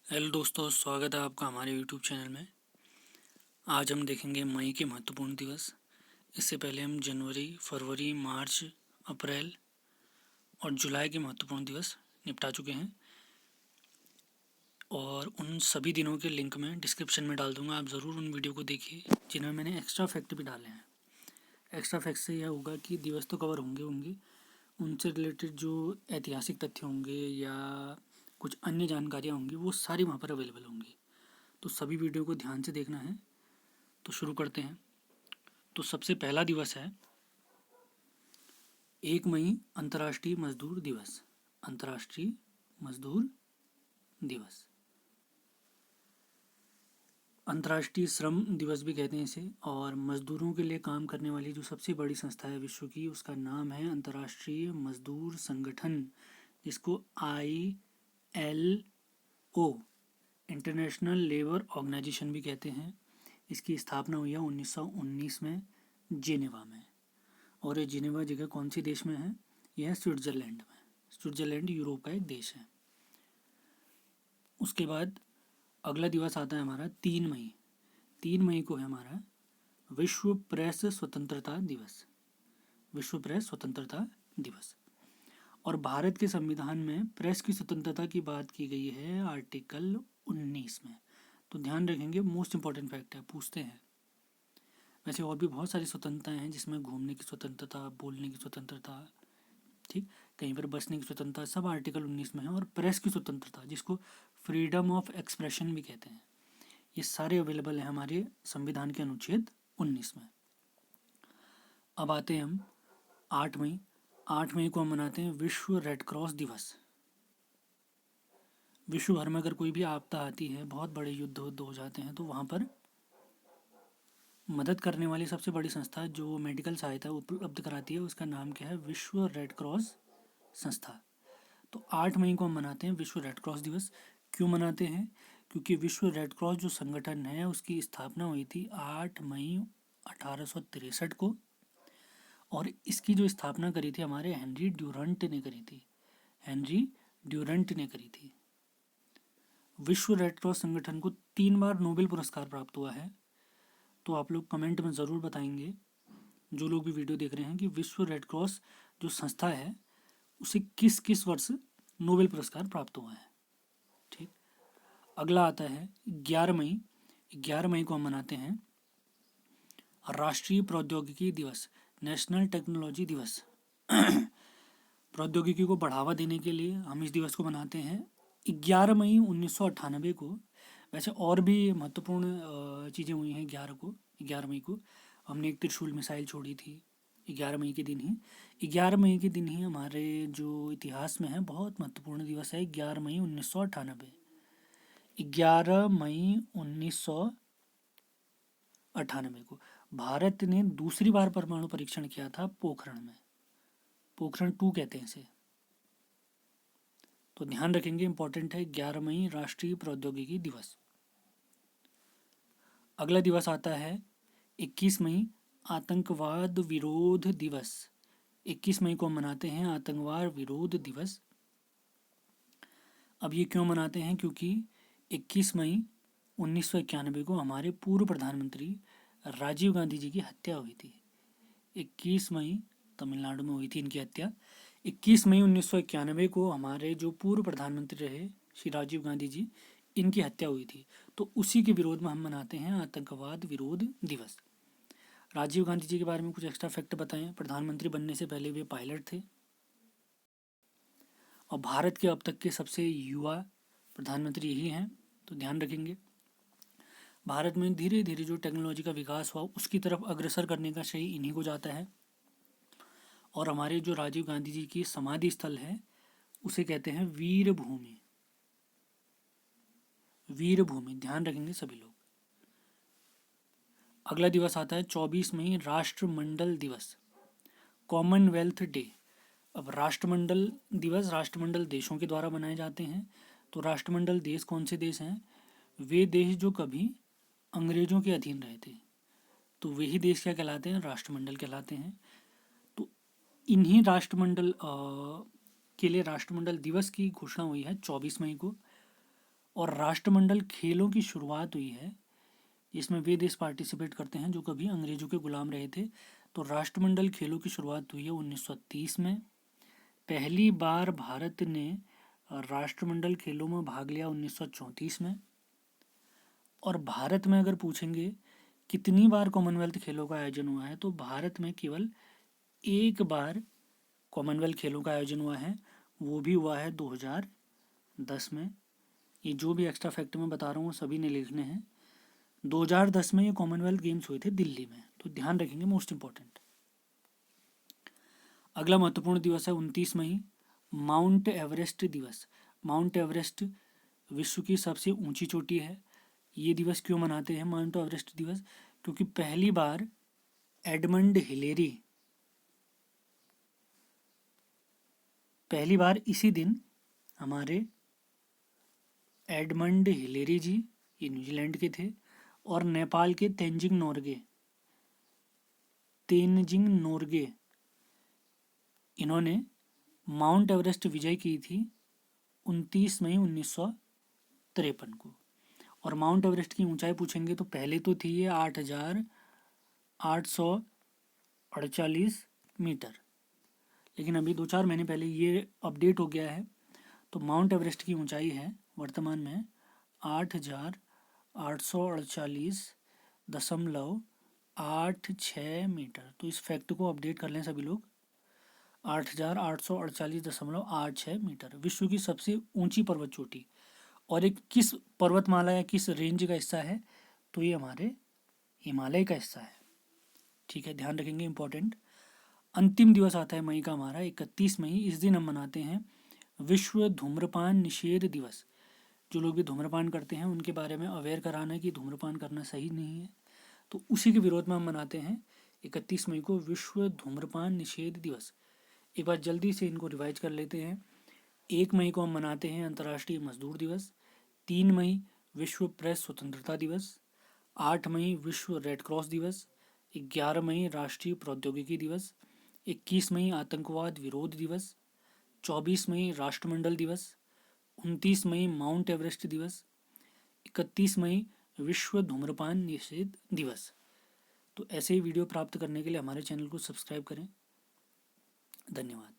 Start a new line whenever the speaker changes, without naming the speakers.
Hello दोस्तों, स्वागत है आपका हमारे यूट्यूब चैनल में। आज हम देखेंगे मई के महत्वपूर्ण दिवस। इससे पहले हम जनवरी, फरवरी, मार्च, अप्रैल और जुलाई के महत्वपूर्ण दिवस निपटा चुके हैं और उन सभी दिनों के लिंक मैं डिस्क्रिप्शन में डाल दूंगा। आप ज़रूर उन वीडियो को देखिए जिनमें मैंने एक्स्ट्रा फैक्ट भी डाले हैं। एक्स्ट्रा फैक्ट से यह होगा कि दिवस तो कवर होंगे उनसे रिलेटेड जो ऐतिहासिक तथ्य होंगे या कुछ अन्य जानकारियाँ होंगी वो सारी वहाँ पर अवेलेबल होंगी। तो सभी वीडियो को ध्यान से देखना है। तो शुरू करते हैं। तो सबसे पहला दिवस है 1 मई, अंतर्राष्ट्रीय मजदूर दिवस। अंतर्राष्ट्रीय मजदूर दिवस, अंतर्राष्ट्रीय श्रम दिवस भी कहते हैं इसे। और मजदूरों के लिए काम करने वाली जो सबसे बड़ी संस्था है विश्व की, उसका नाम है अंतर्राष्ट्रीय मजदूर संगठन, जिसको ILO, इंटरनेशनल लेबर ऑर्गेनाइजेशन भी कहते हैं। इसकी स्थापना हुई है 1919 में जेनेवा में। और ये जिनेवा जगह कौन सी देश में है? यह है स्विट्ज़रलैंड में। स्विट्ज़रलैंड यूरोप का एक देश है। उसके बाद अगला दिवस आता है हमारा 3 मई। 3 मई को है हमारा विश्व प्रेस स्वतंत्रता दिवस। विश्व प्रेस स्वतंत्रता दिवस। और भारत के संविधान में प्रेस की स्वतंत्रता की बात की गई है आर्टिकल 19 में। तो ध्यान रखेंगे, मोस्ट इंपॉर्टेंट फैक्ट है, पूछते हैं। वैसे और भी बहुत सारी स्वतंत्रताएं हैं, जिसमें घूमने की स्वतंत्रता, बोलने की स्वतंत्रता, ठीक, कहीं पर बसने की स्वतंत्रता, सब आर्टिकल 19 में है। और प्रेस की स्वतंत्रता, जिसको फ्रीडम ऑफ एक्सप्रेशन भी कहते हैं, ये सारे अवेलेबल हैं हमारे संविधान के अनुच्छेद 19 में। अब आते हैं हम 8 मई। 8 मई को हम मनाते हैं विश्व रेड क्रॉस दिवस। विश्व भर में अगर कोई भी आपदा आती है, बहुत बड़े युद्ध हो जाते हैं, तो वहाँ पर मदद करने वाली सबसे बड़ी संस्था जो मेडिकल सहायता उपलब्ध कराती है, उसका नाम क्या है? विश्व रेड क्रॉस संस्था। तो 8 मई को हम मनाते हैं विश्व रेड क्रॉस दिवस। क्यों मनाते हैं? क्योंकि विश्व रेड क्रॉस जो संगठन है उसकी स्थापना हुई थी 8 मई 1863 को। और इसकी जो स्थापना करी थी हमारे हेनरी ड्यूरंट ने करी थी। हेनरी ड्यूरंट ने करी थी। विश्व रेड क्रॉस संगठन को 3 बार नोबेल पुरस्कार प्राप्त हुआ है। तो आप लोग कमेंट में ज़रूर बताएंगे, जो लोग भी वीडियो देख रहे हैं, कि विश्व रेड क्रॉस जो संस्था है उसे किस किस वर्ष नोबेल पुरस्कार प्राप्त हुआ है। ठीक। अगला आता है 11 मई। 11 मई को हम मनाते हैं राष्ट्रीय प्रौद्योगिकी दिवस, नेशनल टेक्नोलॉजी दिवस। प्रौद्योगिकी को बढ़ावा देने के लिए हम इस दिवस को मनाते हैं 11 मई 1998 को। वैसे और भी महत्वपूर्ण चीज़ें हुई हैं 11 मई को। हमने एक त्रिशूल मिसाइल छोड़ी थी 11 मई के दिन ही। 11 मई के दिन ही हमारे जो इतिहास में है बहुत महत्वपूर्ण दिवस है 11 मई 1998। 11 मई 1998 को भारत ने दूसरी बार परमाणु परीक्षण किया था पोखरण में। पोखरण 2 कहते हैं इसे। तो ध्यान रखेंगे, इंपॉर्टेंट है 11 मई राष्ट्रीय प्रौद्योगिकी दिवस। अगला दिवस आता है 21 मई, आतंकवाद विरोध दिवस। 21 मई को हम मनाते हैं आतंकवाद विरोध दिवस। अब ये क्यों मनाते हैं? क्योंकि 21 मई 1991 को हमारे पूर्व प्रधानमंत्री राजीव गांधी जी की हत्या हुई थी। 21 मई तमिलनाडु में हुई थी इनकी हत्या। 21 मई 1991 को हमारे जो पूर्व प्रधानमंत्री रहे श्री राजीव गांधी जी, इनकी हत्या हुई थी। तो उसी के विरोध में हम मनाते हैं आतंकवाद विरोध दिवस। राजीव गांधी जी के बारे में कुछ एक्स्ट्रा फैक्ट बताएं। प्रधानमंत्री बनने से पहले वे पायलट थे और भारत के अब तक के सबसे युवा प्रधानमंत्री यही हैं। तो ध्यान रखेंगे। भारत में धीरे धीरे जो टेक्नोलॉजी का विकास हुआ उसकी तरफ अग्रसर करने का श्रेय इन्हीं को जाता है। और हमारे जो राजीव गांधी जी की समाधि स्थल है उसे कहते हैं वीर भूमि। वीर भूमि, ध्यान रखेंगे सभी लोग। अगला दिवस आता है 24 मई, राष्ट्रमंडल दिवस, कॉमनवेल्थ डे। अब राष्ट्रमंडल दिवस राष्ट्रमंडल देशों के द्वारा बनाए जाते हैं। तो राष्ट्रमंडल देश कौन से देश हैं? वे देश जो कभी अंग्रेजों के अधीन रहे थे, तो वही देश क्या कहलाते हैं? राष्ट्रमंडल कहलाते हैं। तो इन्हीं राष्ट्रमंडल के लिए राष्ट्रमंडल दिवस की घोषणा हुई है 24 मई को। और राष्ट्रमंडल खेलों की शुरुआत हुई है, इसमें वे देश पार्टिसिपेट करते हैं जो कभी अंग्रेजों के गुलाम रहे थे। तो राष्ट्रमंडल खेलों की शुरुआत हुई है 1930 में। पहली बार भारत ने राष्ट्रमंडल खेलों में भाग लिया 1934 में। और भारत में अगर पूछेंगे कितनी बार कॉमनवेल्थ खेलों का आयोजन हुआ है, तो भारत में केवल एक बार कॉमनवेल्थ खेलों का आयोजन हुआ है, वो भी हुआ है 2010 में। ये जो भी एक्स्ट्रा फैक्ट मैं बता रहा हूँ सभी ने लिखने हैं। 2010 में ये कॉमनवेल्थ गेम्स हुए थे दिल्ली में, तो ध्यान रखेंगे, मोस्ट इंपॉर्टेंट। अगला महत्वपूर्ण दिवस है 29 मई, माउंट एवरेस्ट दिवस। माउंट एवरेस्ट विश्व की सबसे ऊंची चोटी है। ये दिवस क्यों मनाते हैं माउंट एवरेस्ट दिवस? क्योंकि पहली बार इसी दिन हमारे एडमंड हिलेरी जी, ये न्यूजीलैंड के थे, और नेपाल के तेनजिंग नोर्गे इन्होंने माउंट एवरेस्ट विजय की थी 29 मई 1953 को। और माउंट एवरेस्ट की ऊंचाई पूछेंगे तो पहले तो थी ये 8,848 मीटर, लेकिन अभी 2-4 महीने पहले ये अपडेट हो गया है। तो माउंट एवरेस्ट की ऊंचाई है वर्तमान में 8,848.86 मीटर। तो इस फैक्ट को अपडेट कर लें सभी लोग, 8,848.86 मीटर विश्व की सबसे ऊंची पर्वत चोटी। और एक किस पर्वतमाला या किस रेंज का हिस्सा है? तो ये हमारे हिमालय का हिस्सा है। ठीक है, ध्यान रखेंगे, इंपॉर्टेंट। अंतिम दिवस आता है मई का हमारा 31 मई। इस दिन हम मनाते हैं विश्व धूम्रपान निषेध दिवस। जो लोग भी धूम्रपान करते हैं उनके बारे में अवेयर कराना है कि धूम्रपान करना सही नहीं है, तो उसी के विरोध में हम मनाते हैं 31 मई को विश्व धूम्रपान निषेध दिवस। एक बार जल्दी से इनको रिवाइज कर लेते हैं। 1 मई को हम मनाते हैं अंतर्राष्ट्रीय मजदूर दिवस। 3 मई विश्व प्रेस स्वतंत्रता दिवस। 8 मई विश्व रेड क्रॉस दिवस। 11 मई राष्ट्रीय प्रौद्योगिकी दिवस। 21 मई आतंकवाद विरोध दिवस। 24 मई राष्ट्रमंडल दिवस। 29 मई माउंट एवरेस्ट दिवस। 31 मई विश्व धूम्रपान निषेध दिवस। तो ऐसे ही वीडियो प्राप्त करने के लिए हमारे चैनल को सब्सक्राइब करें। धन्यवाद।